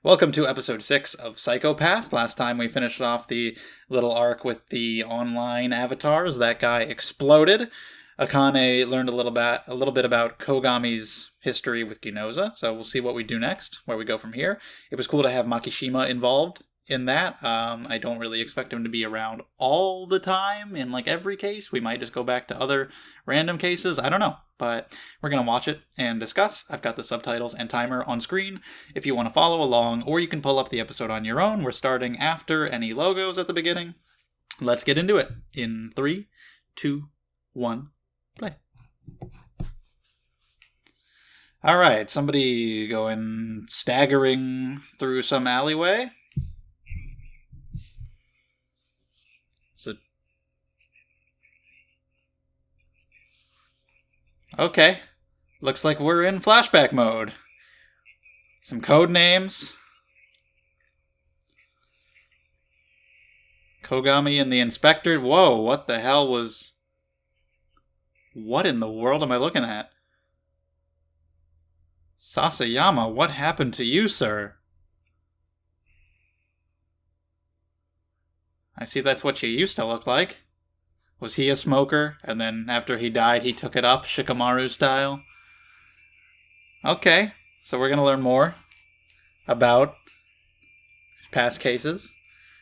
Welcome to episode 6 of Psychopath. Last time we finished off the little arc with the online avatars. That guy exploded. Akane learned a little bit about Kogami's history with Ginoza, so we'll see what we do next, where we go from here. It was cool to have Makishima involved in that. I don't really expect him to be around all the time in like every case. We might just go back to other random cases. I don't know, but we're going to watch it and discuss. I've got the subtitles and timer on screen if you want to follow along, or you can pull up the episode on your own. We're starting after any logos at the beginning. Let's get into it in 3, 2, 1, play. All right, somebody going staggering through some alleyway. Okay, looks like we're in flashback mode. Some code names. Kogami and the inspector. Whoa, what the hell was... What in the world am I looking at? Sasayama, what happened to you, sir? I see that's what you used to look like. Was he a smoker, and then after he died, he took it up, Shikamaru style? Okay, so we're going to learn more about his past cases,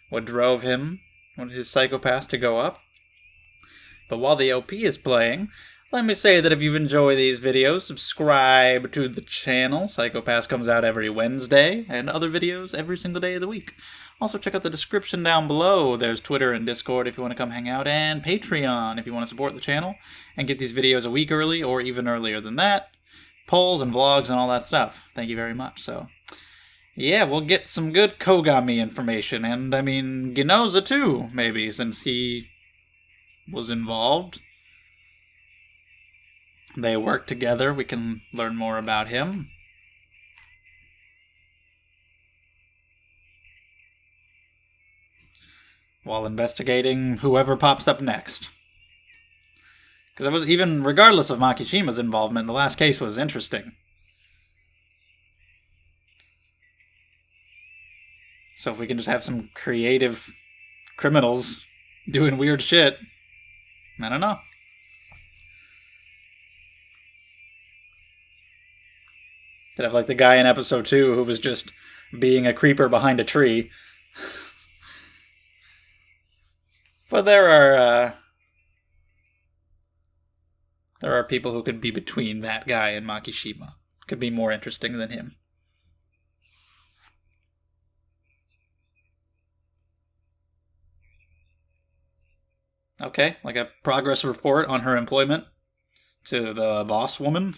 what drove him, what his psychopaths to go up. But while the OP is playing, let me say that if you enjoy these videos, subscribe to the channel. Psychopaths comes out every Wednesday, and other videos every single day of the week. Also, check out the description down below. There's Twitter and Discord if you want to come hang out, and Patreon if you want to support the channel and get these videos a week early or even earlier than that. Polls and vlogs and all that stuff. Thank you very much. So, yeah, we'll get some good Kogami information, and I mean, Ginoza too, maybe, since he was involved. They work together. We can learn more about him. While investigating whoever pops up next. Because it was even, regardless of Makishima's involvement, the last case was interesting. So if we can just have some creative criminals doing weird shit, I don't know. Could have like the guy in episode 2 who was just being a creeper behind a tree. But there are people who could be between that guy and Makishima. Could be more interesting than him. Okay, like a progress report on her employment to the boss woman.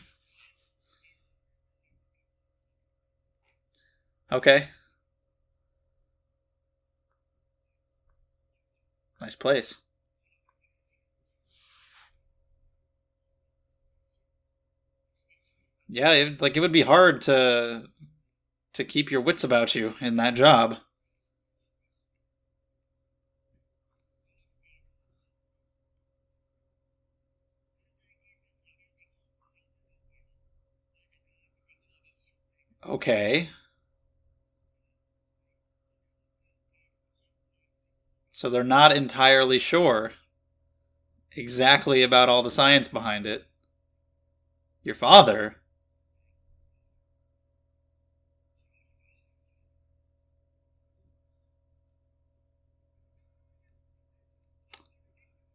Okay. Nice place. Yeah, it would be hard to keep your wits about you in that job. Okay. So they're not entirely sure exactly about all the science behind it. Your father?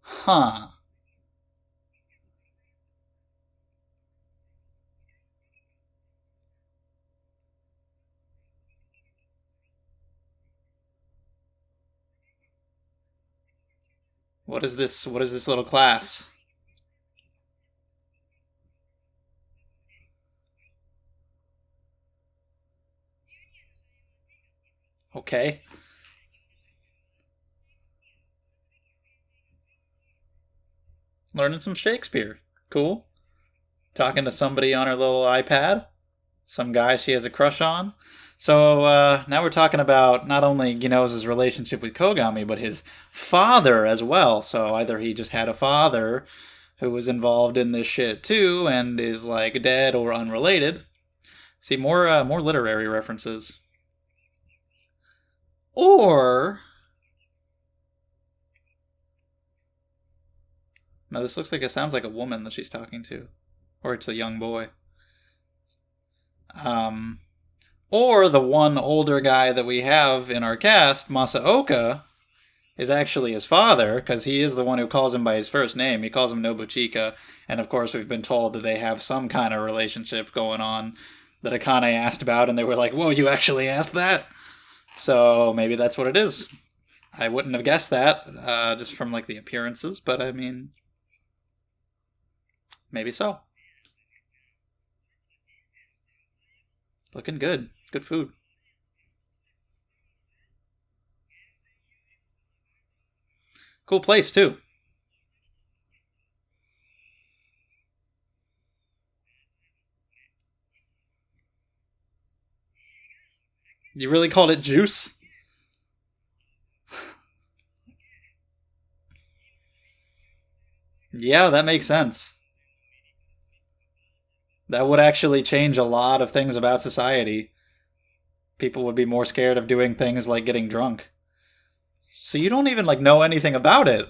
Huh. What is this? What is this little class? Okay. Learning some Shakespeare. Cool. Talking to somebody on her little iPad. Some guy she has a crush on. So now we're talking about not only Ginoza's relationship with Kogami, but his father as well. So either he just had a father who was involved in this shit too and is like dead or unrelated. See, more literary references. Or... No, this looks like it sounds like a woman that she's talking to. Or it's a young boy. Um, or the one older guy that we have in our cast, Masaoka, is actually his father, because he is the one who calls him by his first name. He calls him Nobuchika, and of course we've been told that they have some kind of relationship going on that Akane asked about, and they were like, whoa, you actually asked that? So maybe that's what it is. I wouldn't have guessed that, just from like the appearances, but I mean, maybe so. Looking good. Good food. Cool place, too. You really called it juice? Yeah, that makes sense. That would actually change a lot of things about society. People would be more scared of doing things like getting drunk. So you don't even like know anything about it.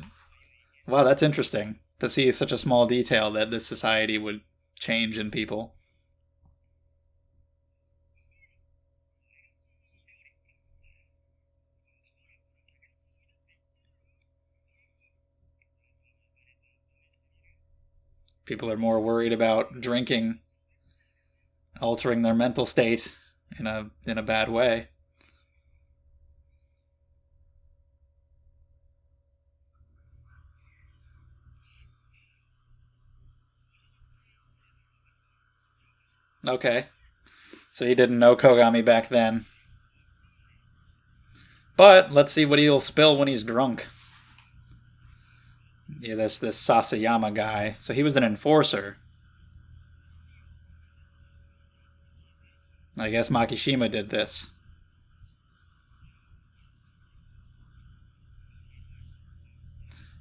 Wow, that's interesting to see such a small detail that this society would change in people. People are more worried about drinking altering their mental state in a bad way. Okay. So he didn't know Kogami back then. But let's see what he'll spill when he's drunk. Yeah, this Sasayama guy. So he was an enforcer. I guess Makishima did this.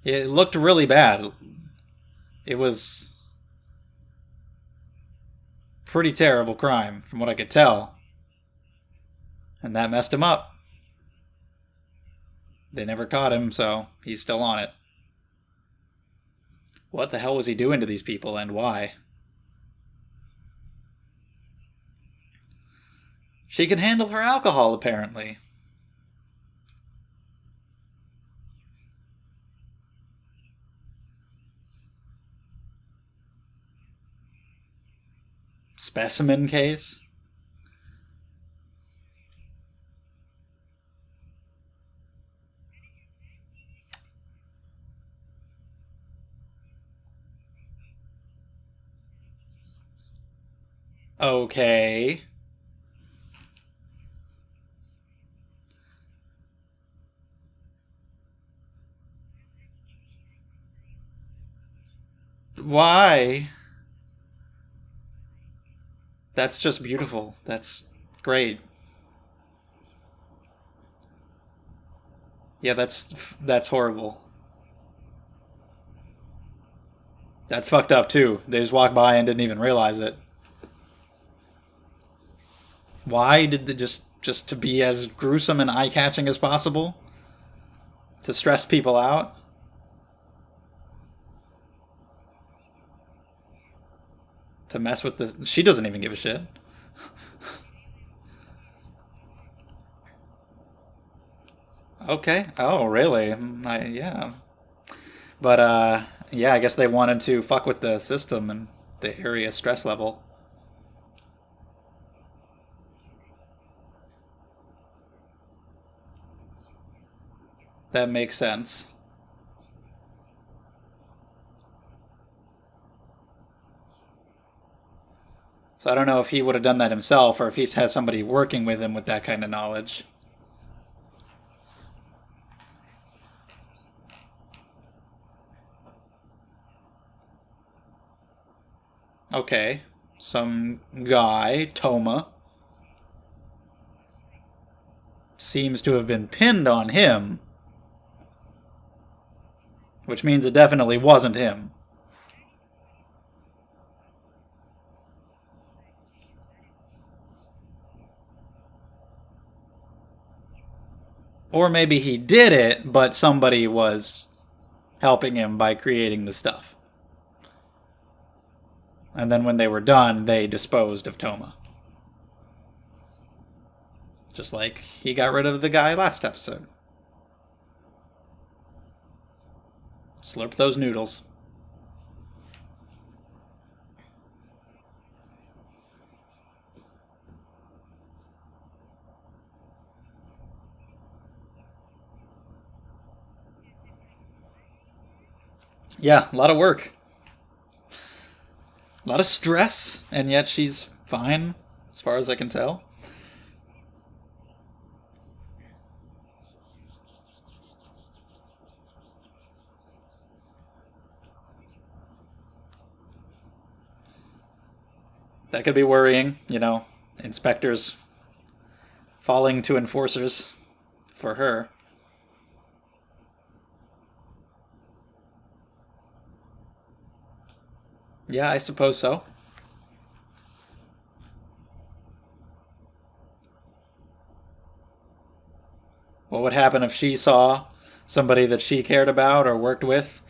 It looked really bad. It was pretty terrible crime, from what I could tell. And that messed him up. They never caught him, so he's still on it. What the hell was he doing to these people, and why? She can handle her alcohol, apparently. Specimen case? Okay. Why? That's just beautiful. That's great. Yeah, that's horrible. That's fucked up too. They just walked by and didn't even realize it. Why did they just to be as gruesome and eye catching as possible? To stress people out? To mess with the she doesn't even give a shit. Okay. Oh, really? Yeah. But yeah, I guess they wanted to fuck with the system and the area stress level. That makes sense. So I don't know if he would have done that himself or if he has somebody working with him with that kind of knowledge. Okay. Some guy, Toma, seems to have been pinned on him, which means it definitely wasn't him. Or maybe he did it, but somebody was helping him by creating the stuff. And then when they were done, they disposed of Toma. Just like he got rid of the guy last episode. Slurp those noodles. Yeah, a lot of work. A lot of stress, and yet she's fine, as far as I can tell. That could be worrying, inspectors falling to enforcers for her. Yeah, I suppose so. What would happen if she saw somebody that she cared about or worked with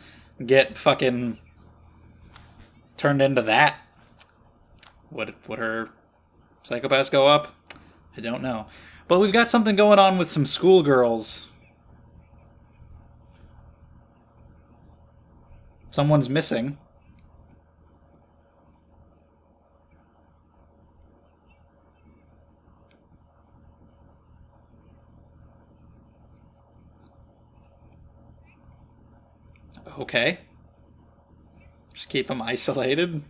get fucking turned into that? Would her psychopaths go up? I don't know. But we've got something going on with some schoolgirls. Someone's missing. Okay. Just keep them isolated.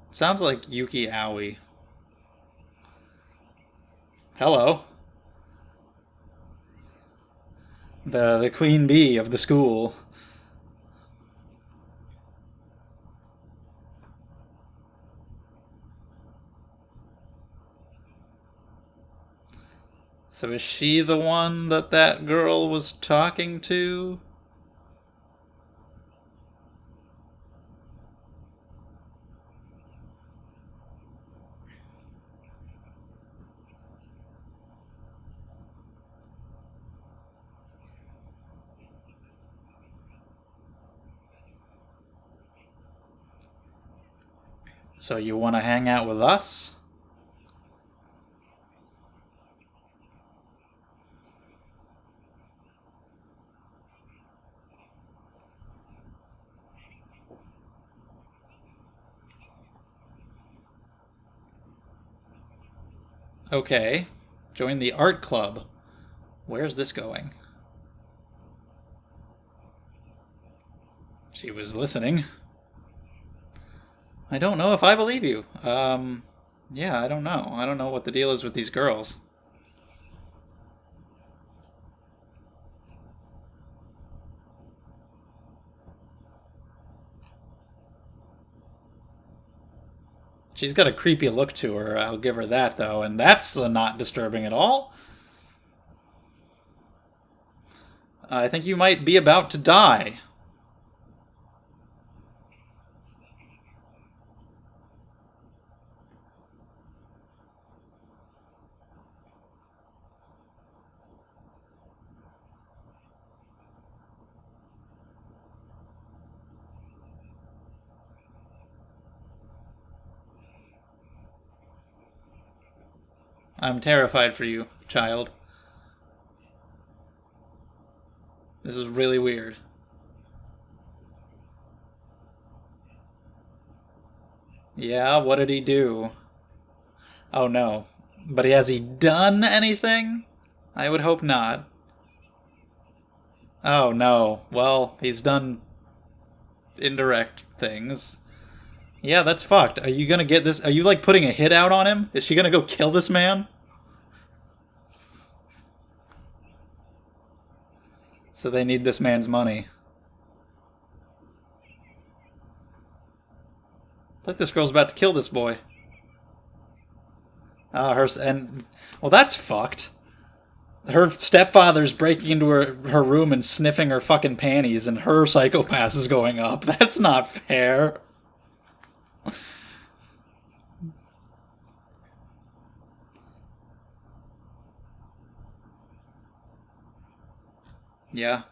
Sounds like Yuki Aoi. Hello. The queen bee of the school. So is she the one that girl was talking to? So you want to hang out with us? Okay. Join the art club. Where's this going? She was listening. I don't know if I believe you. Yeah, I don't know. I don't know what the deal is with these girls. She's got a creepy look to her, I'll give her that, though, and that's not disturbing at all. I think you might be about to die. I'm terrified for you, child. This is really weird. Yeah, what did he do? Oh no. But has he done anything? I would hope not. Oh no. Well, he's done indirect things. Yeah, that's fucked. Are you gonna get this? Are you like putting a hit out on him? Is she gonna go kill this man? So they need this man's money. Like this girl's about to kill this boy. Well, that's fucked. Her stepfather's breaking into her room and sniffing her fucking panties, and her psychopath is going up. That's not fair. Yeah.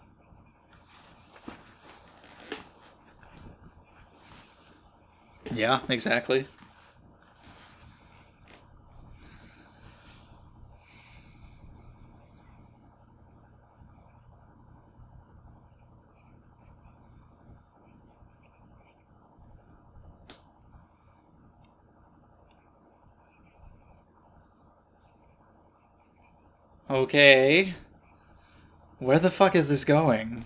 Yeah, exactly. Okay. Where the fuck is this going?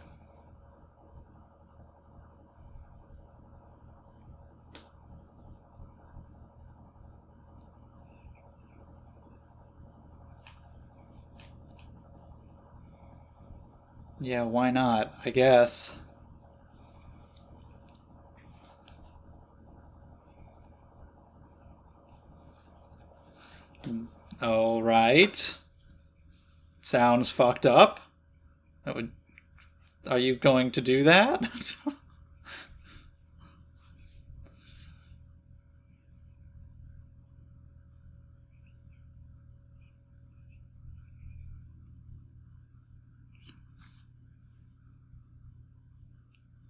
Yeah, why not? I guess. Alright. Sounds fucked up. That would. Are you going to do that?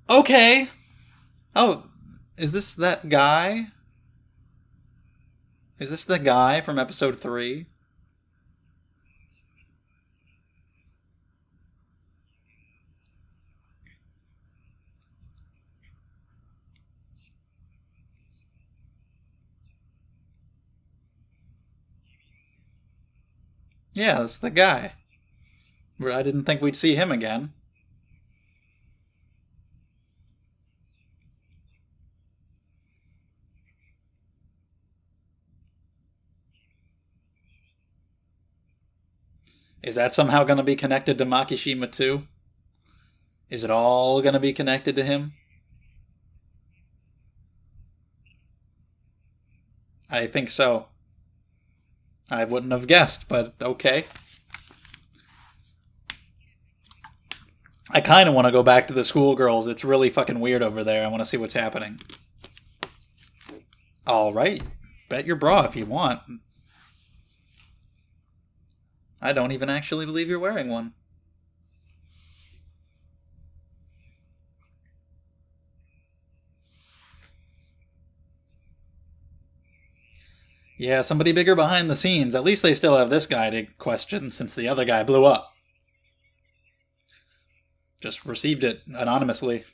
Okay. Oh, is this that guy? Is this the guy from episode 3? Yeah, that's the guy. I didn't think we'd see him again. Is that somehow going to be connected to Makishima too? Is it all going to be connected to him? I think so. I wouldn't have guessed, but okay. I kind of want to go back to the schoolgirls. It's really fucking weird over there. I want to see what's happening. All right. Bet your bra if you want. I don't even actually believe you're wearing one. Yeah, somebody bigger behind the scenes. At least they still have this guy to question since the other guy blew up. Just received it anonymously.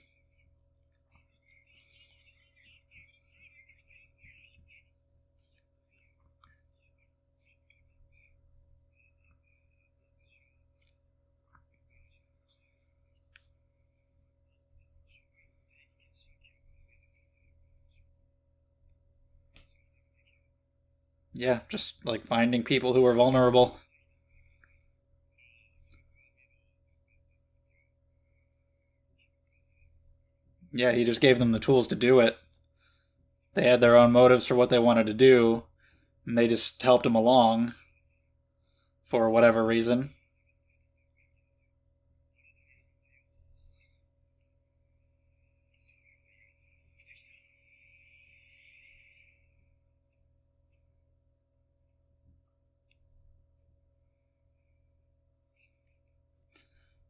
Yeah, just like finding people who are vulnerable. Yeah, he just gave them the tools to do it. They had their own motives for what they wanted to do, and they just helped him along for whatever reason.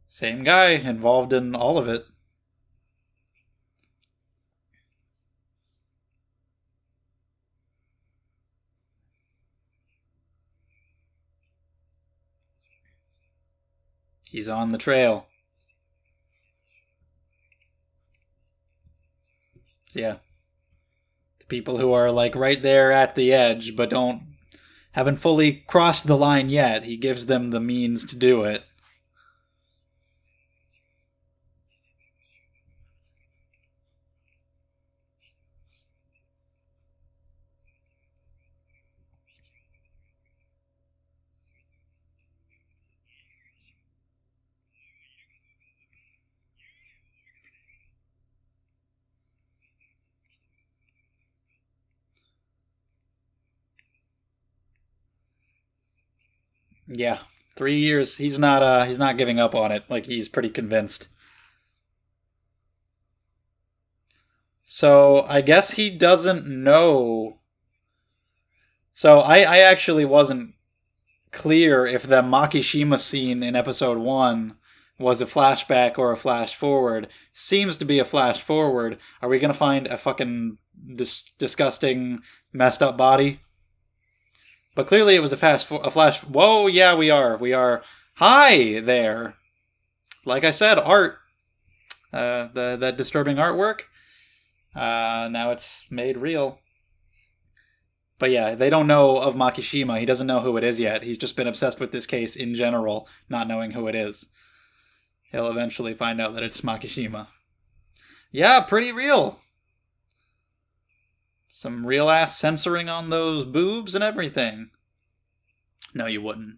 Same guy involved in all of it. He's on the trail. Yeah. The people who are like right there at the edge but don't haven't fully crossed the line yet, he gives them the means to do it. Yeah. 3 years. He's not giving up on it. Like, he's pretty convinced. So I guess he doesn't know. So I actually wasn't clear if the Makishima scene in episode 1 was a flashback or a flash forward. Seems to be a flash forward. Are we going to find a fucking disgusting, messed up body? But clearly it was a flash. Whoa, yeah, we are. We are. Hi there. Like I said, art. That disturbing artwork. Now it's made real. But yeah, they don't know of Makishima. He doesn't know who it is yet. He's just been obsessed with this case in general, not knowing who it is. He'll eventually find out that it's Makishima. Yeah, pretty real. Some real-ass censoring on those boobs and everything. No, you wouldn't.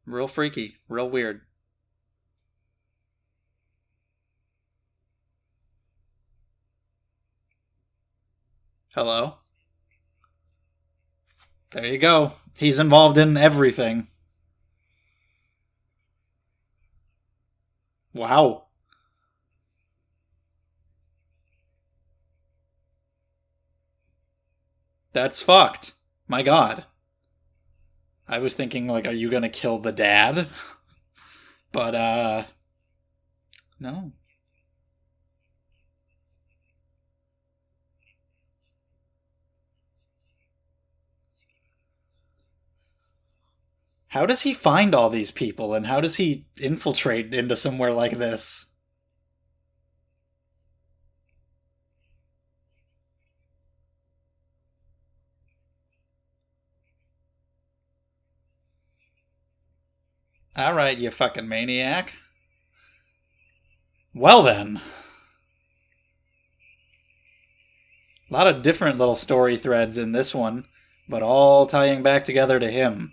Real freaky. Real weird. Hello? There you go. He's involved in everything. Wow. That's fucked. My god. I was thinking, like, are you gonna kill the dad? But, no. How does he find all these people, and how does he infiltrate into somewhere like this? Alright, you fucking maniac. Well then. A lot of different little story threads in this one, but all tying back together to him.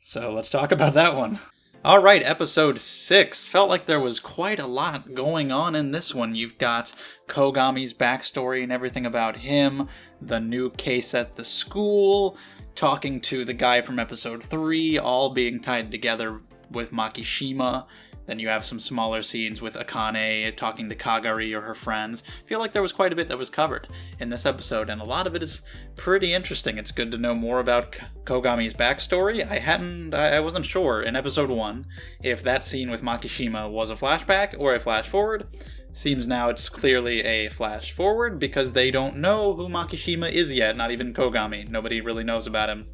So let's talk about that one. Alright, episode 6. Felt like there was quite a lot going on in this one. You've got Kogami's backstory and everything about him, the new case at the school, talking to the guy from episode 3, all being tied together with Makishima. Then you have some smaller scenes with Akane talking to Kagari or her friends. I feel like there was quite a bit that was covered in this episode, and a lot of it is pretty interesting. It's good to know more about Kogami's backstory. I wasn't sure in episode 1 if that scene with Makishima was a flashback or a flash forward. Seems now it's clearly a flash forward because they don't know who Makishima is yet, not even Kogami. Nobody really knows about him.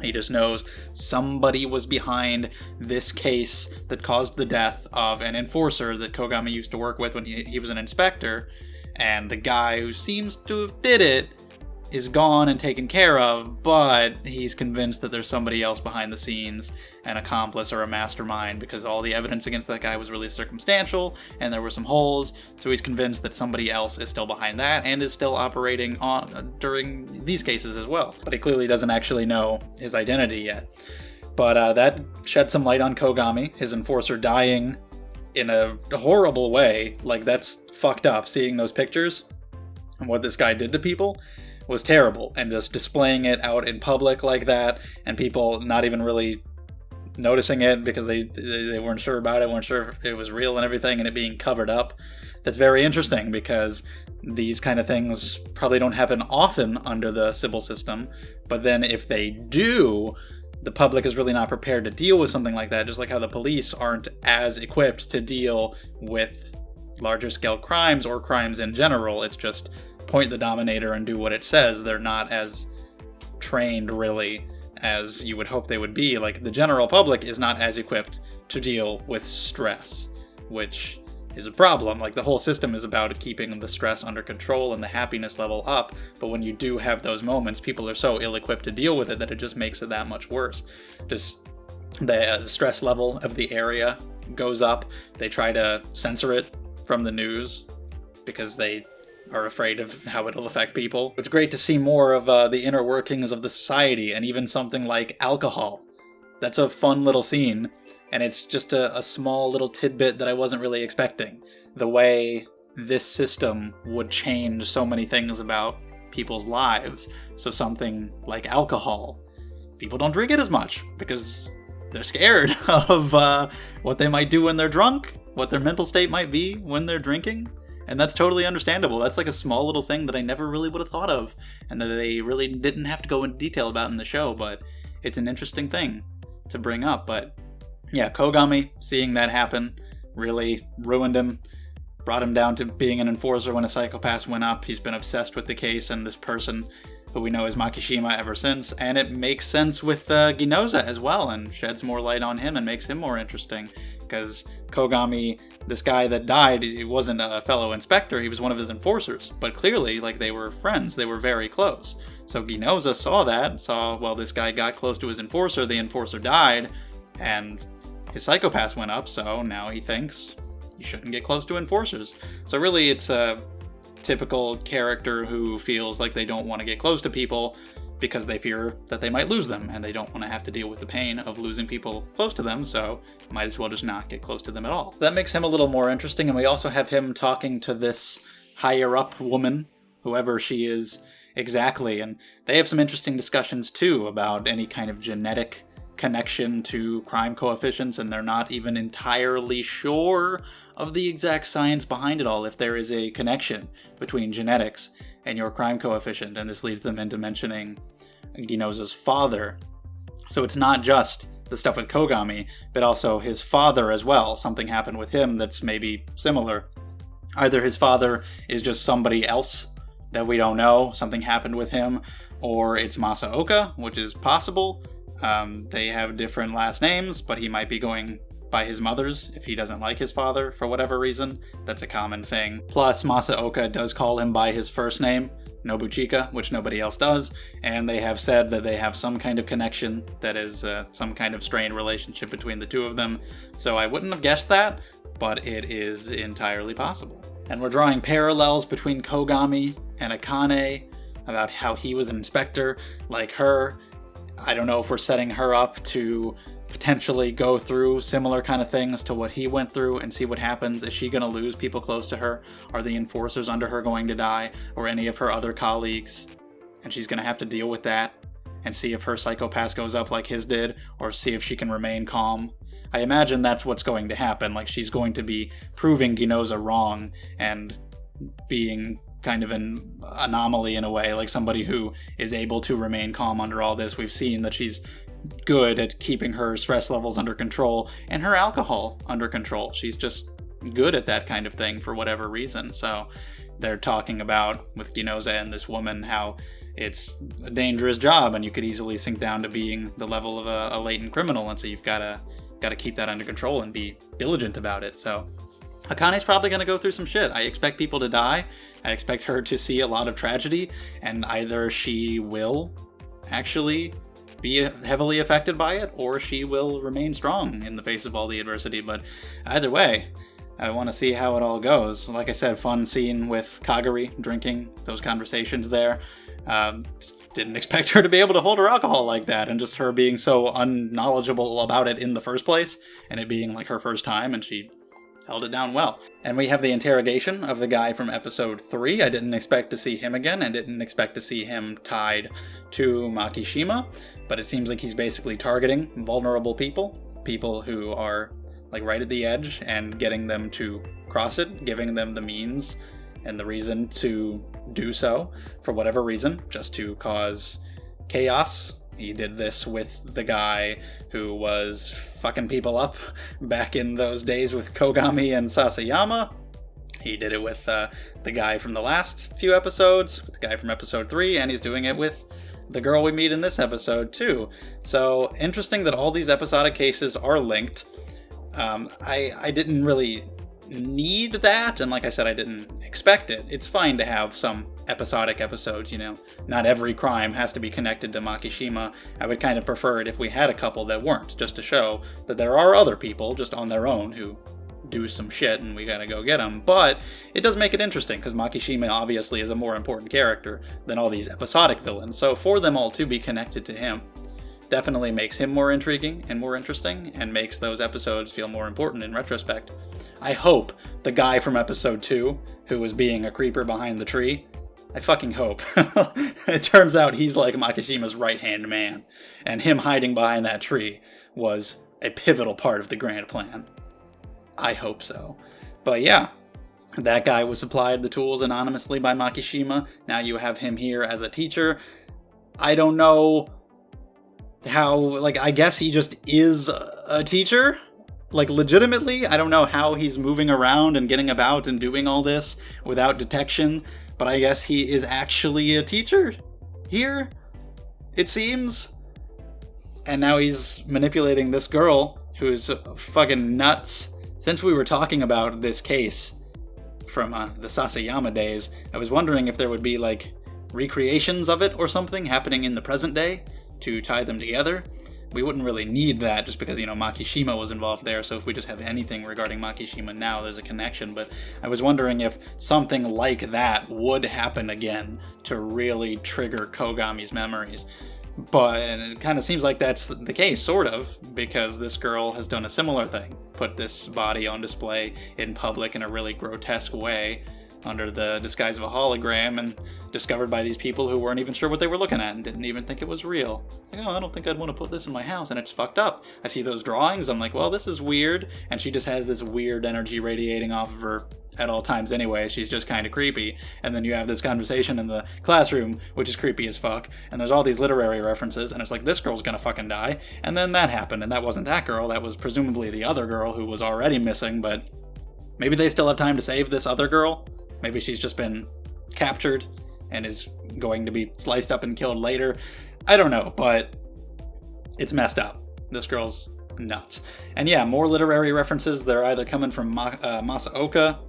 He just knows somebody was behind this case that caused the death of an enforcer that Kogami used to work with when he was an inspector, and the guy who seems to have did it is gone and taken care of, but he's convinced that there's somebody else behind the scenes, an accomplice or a mastermind, because all the evidence against that guy was really circumstantial, and there were some holes, so he's convinced that somebody else is still behind that, and is still operating during these cases as well. But he clearly doesn't actually know his identity yet. But that shed some light on Kogami, his enforcer dying in a horrible way. Like, that's fucked up, seeing those pictures, and what this guy did to people was terrible, and just displaying it out in public like that, and people not even really noticing it because they weren't sure about it, weren't sure if it was real and everything, and it being covered up. That's very interesting because these kind of things probably don't happen often under the civil system, but then if they do, the public is really not prepared to deal with something like that, just like how the police aren't as equipped to deal with larger scale crimes or crimes in general. It's just point the dominator and do what it says. They're not as trained, really, as you would hope they would be. Like, the general public is not as equipped to deal with stress, which is a problem. Like, the whole system is about keeping the stress under control and the happiness level up, but when you do have those moments, people are so ill-equipped to deal with it that it just makes it that much worse. Just the stress level of the area goes up. They try to censor it from the news because they are afraid of how it'll affect people. It's great to see more of the inner workings of the society, and even something like alcohol. That's a fun little scene, and it's just a small little tidbit that I wasn't really expecting. The way this system would change so many things about people's lives. So something like alcohol people don't drink it as much because they're scared of what they might do when they're drunk, what their mental state might be when they're drinking. And that's totally understandable. That's like a small little thing that I never really would have thought of, and that they really didn't have to go into detail about in the show, but it's an interesting thing to bring up. But yeah, Kogami, seeing that happen, really ruined him, brought him down to being an enforcer when a Psycho-Pass went up. He's been obsessed with the case and this person who we know is Makishima ever since, and it makes sense with Ginoza as well, and sheds more light on him and makes him more interesting, because Kogami, this guy that died, he wasn't a fellow inspector, he was one of his enforcers, but clearly, like, they were friends, they were very close. So Ginoza saw that, well, this guy got close to his enforcer, the enforcer died, and his Psycho-Pass went up, so now he thinks you shouldn't get close to enforcers. So really, it's a typical character who feels like they don't want to get close to people because they fear that they might lose them, and they don't want to have to deal with the pain of losing people close to them, so might as well just not get close to them at all. That makes him a little more interesting, and we also have him talking to this higher-up woman, whoever she is exactly, and they have some interesting discussions too about any kind of genetic connection to crime coefficients, and they're not even entirely sure of the exact science behind it all, if there is a connection between genetics and your crime coefficient, and this leads them into mentioning Ginoza's father. So it's not just the stuff with Kogami, but also his father as well. Something happened with him that's maybe similar. Either his father is just somebody else that we don't know, something happened with him, or it's Masaoka, which is possible. They have different last names, but he might be going by his mother's if he doesn't like his father for whatever reason. That's a common thing. Plus, Masaoka does call him by his first name, Nobuchika, which nobody else does, and they have said that they have some kind of connection that is some kind of strained relationship between the two of them. So I wouldn't have guessed that, but it is entirely possible. And we're drawing parallels between Kogami and Akane about how he was an inspector like her. I don't know if we're setting her up to potentially go through similar kind of things to what he went through and see what happens. Is she going to lose people close to her? Are the enforcers under her going to die? Or any of her other colleagues? And she's going to have to deal with that and see if her Psycho-Pass goes up like his did, or see if she can remain calm. I imagine that's what's going to happen. Like, she's going to be proving Ginoza wrong and being kind of an anomaly in a way, like somebody who is able to remain calm under all this. We've seen that she's good at keeping her stress levels under control and her alcohol under control. She's just good at that kind of thing for whatever reason. So they're talking about, with Ginoza and this woman, how it's a dangerous job and you could easily sink down to being the level of a latent criminal, and so you've got to keep that under control and be diligent about it. So Akane's probably going to go through some shit. I expect people to die. I expect her to see a lot of tragedy, and either she will actually be heavily affected by it, or she will remain strong in the face of all the adversity. But either way, I want to see how it all goes. Like I said, fun scene with Kagari drinking, those conversations there. Didn't expect her to be able to hold her alcohol like that, and just her being so unknowledgeable about it in the first place, and it being like her first time, and she held it down well. And we have the interrogation of the guy from episode 3. I didn't expect to see him again, and didn't expect to see him tied to Makishima, but it seems like he's basically targeting vulnerable people who are like right at the edge, and getting them to cross it, giving them the means and the reason to do so for whatever reason, just to cause chaos. He did this with the guy who was fucking people up back in those days with Kogami and Sasayama. He did it with the guy from the last few episodes, with the guy from episode 3, and he's doing it with the girl we meet in this episode too. So interesting that all these episodic cases are linked. I didn't really need that, and like I said, I didn't expect it. It's fine to have some episodic episodes, you know. Not every crime has to be connected to Makishima. I would kind of prefer it if we had a couple that weren't, just to show that there are other people just on their own who do some shit and we gotta go get them. But it does make it interesting, because Makishima obviously is a more important character than all these episodic villains, so for them all to be connected to him definitely makes him more intriguing and more interesting, and makes those episodes feel more important in retrospect. I hope the guy from episode 2, who was being a creeper behind the tree, I fucking hope. It turns out he's like Makishima's right-hand man, and him hiding behind that tree was a pivotal part of the grand plan. I hope so. But yeah, that guy was supplied the tools anonymously by Makishima. Now you have him here as a teacher. I don't know how, like, I guess he just is a teacher? Like, legitimately? I don't know how he's moving around and getting about and doing all this without detection, but I guess he is actually a teacher here, it seems. And now he's manipulating this girl who's fucking nuts. Since we were talking about this case from the Sasayama days, I was wondering if there would be, like, recreations of it or something happening in the present day to tie them together. We wouldn't really need that just because, Makishima was involved there, so if we just have anything regarding Makishima now, there's a connection. But I was wondering if something like that would happen again to really trigger Kogami's memories. But it kind of seems like that's the case, sort of, because this girl has done a similar thing. Put this body on display in public in a really grotesque way under the disguise of a hologram and discovered by these people who weren't even sure what they were looking at and didn't even think it was real. Like, oh, I don't think I'd want to put this in my house, and it's fucked up. I see those drawings, I'm like, well, this is weird, and she just has this weird energy radiating off of her at all times anyway. She's just kind of creepy. And then you have this conversation in the classroom, which is creepy as fuck, and there's all these literary references, and it's like, this girl's gonna fucking die. And then that happened, and that wasn't that girl, that was presumably the other girl who was already missing, but maybe they still have time to save this other girl? Maybe she's just been captured and is going to be sliced up and killed later. I don't know, but it's messed up. This girl's nuts. And yeah, more literary references. They're either coming from Masaoka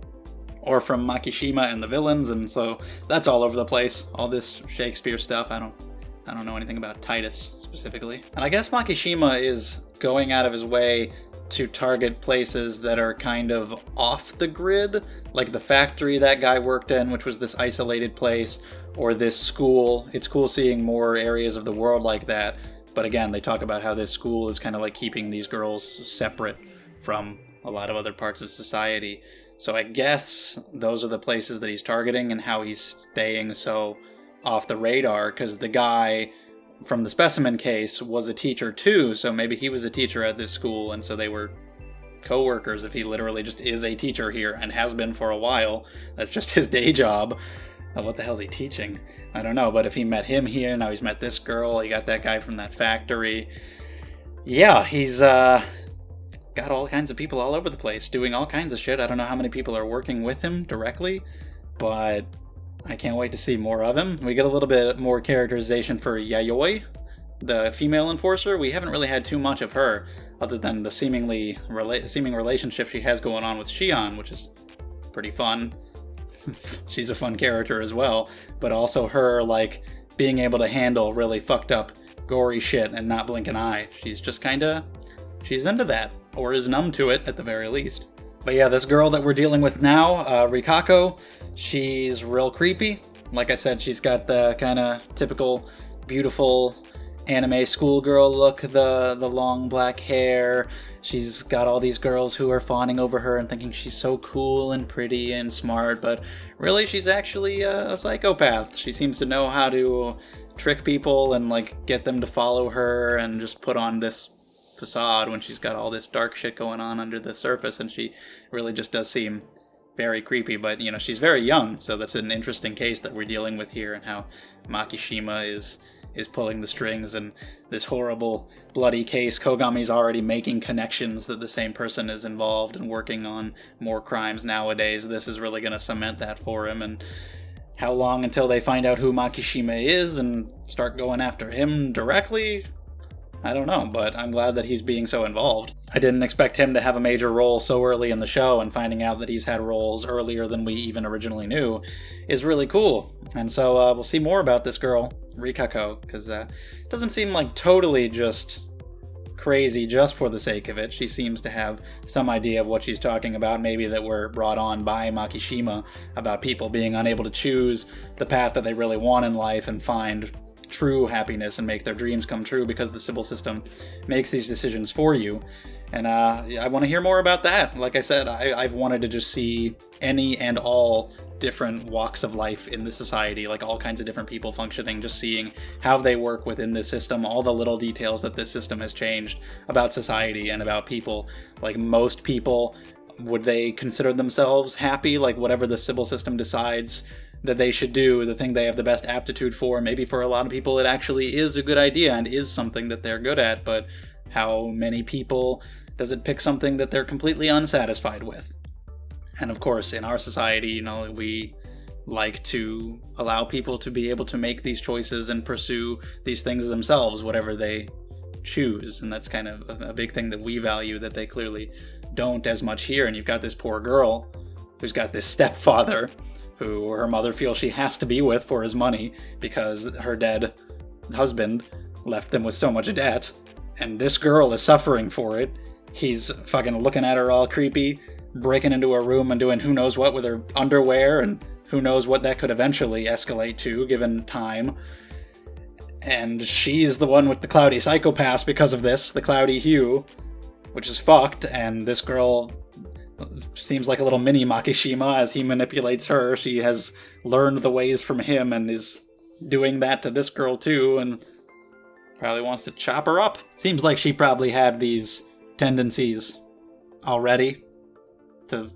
or from Makishima and the villains, and so that's all over the place. All this Shakespeare stuff. I don't know anything about Titus specifically. And I guess Makishima is going out of his way to target places that are kind of off the grid, like the factory that guy worked in, which was this isolated place, or this school. It's cool seeing more areas of the world like that, but again, they talk about how this school is kind of like keeping these girls separate from a lot of other parts of society. So I guess those are the places that he's targeting and how he's staying so off the radar, because the guy from the specimen case was a teacher too, so maybe he was a teacher at this school, and so they were co-workers if he literally just is a teacher here and has been for a while. That's just his day job. What the hell's he teaching? I don't know, but if he met him here, now he's met this girl, he got that guy from that factory. Yeah, he's got all kinds of people all over the place doing all kinds of shit. I don't know how many people are working with him directly, but I can't wait to see more of him. We get a little bit more characterization for Yayoi, the female enforcer. We haven't really had too much of her, other than the seeming relationship she has going on with Shion, which is pretty fun. She's a fun character as well, but also her, like, being able to handle really fucked up, gory shit and not blink an eye. She's just she's into that, or is numb to it at the very least. But yeah, this girl that we're dealing with now, Rikako, she's real creepy. Like I said, she's got the kind of typical beautiful anime schoolgirl look, the long black hair. She's got all these girls who are fawning over her and thinking she's so cool and pretty and smart, but really she's actually a psychopath. She seems to know how to trick people and, like, get them to follow her and just put on this facade when she's got all this dark shit going on under the surface, and she really just does seem very creepy. But she's very young, so that's an interesting case that we're dealing with here, and how Makishima is pulling the strings in this horrible bloody case. Kogami's already making connections that the same person is involved and working on more crimes nowadays. This is really going to cement that for him. And how long until they find out who Makishima is and start going after him directly? I don't know, but I'm glad that he's being so involved. I didn't expect him to have a major role so early in the show, and finding out that he's had roles earlier than we even originally knew is really cool. And so we'll see more about this girl, Rikako, because it doesn't seem like totally just crazy just for the sake of it. She seems to have some idea of what she's talking about, maybe that were brought on by Makishima, about people being unable to choose the path that they really want in life and find true happiness and make their dreams come true because the Sybil system makes these decisions for you. And I want to hear more about that. Like I said, I've wanted to just see any and all different walks of life in the society, like all kinds of different people functioning, just seeing how they work within this system, all the little details that this system has changed about society and about people. Like most people, would they consider themselves happy? Like whatever the Sybil system decides that they should do, the thing they have the best aptitude for, maybe for a lot of people it actually is a good idea and is something that they're good at, but how many people does it pick something that they're completely unsatisfied with? And of course, in our society, we like to allow people to be able to make these choices and pursue these things themselves, whatever they choose. And that's kind of a big thing that we value that they clearly don't as much here. And you've got this poor girl who's got this stepfather who her mother feels she has to be with for his money because her dead husband left them with so much debt. And this girl is suffering for it. He's fucking looking at her all creepy, breaking into her room and doing who knows what with her underwear, and who knows what that could eventually escalate to, given time. And she's the one with the cloudy psychopath because of this, the cloudy hue, which is fucked, and this girl seems like a little mini Makishima as he manipulates her. She has learned the ways from him and is doing that to this girl too, and probably wants to chop her up. Seems like she probably had these tendencies already to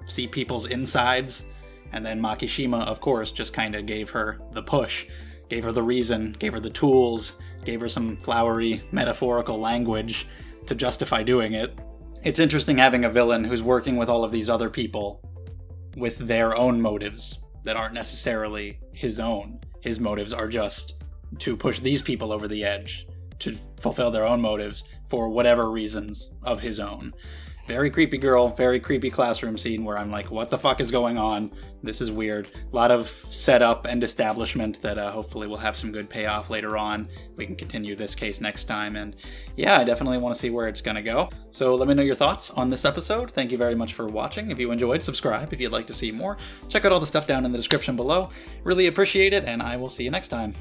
see people's insides, and then Makishima, of course, just kind of gave her the push, gave her the reason, gave her the tools, gave her some flowery metaphorical language to justify doing it. It's interesting having a villain who's working with all of these other people with their own motives that aren't necessarily his own. His motives are just to push these people over the edge, to fulfill their own motives for whatever reasons of his own. Very creepy girl, very creepy classroom scene where I'm like, what the fuck is going on? This is weird. A lot of setup and establishment that hopefully will have some good payoff later on. We can continue this case next time, and yeah, I definitely want to see where it's gonna go. So let me know your thoughts on this episode. Thank you very much for watching. If you enjoyed, subscribe if you'd like to see more. Check out all the stuff down in the description below. Really appreciate it, and I will see you next time.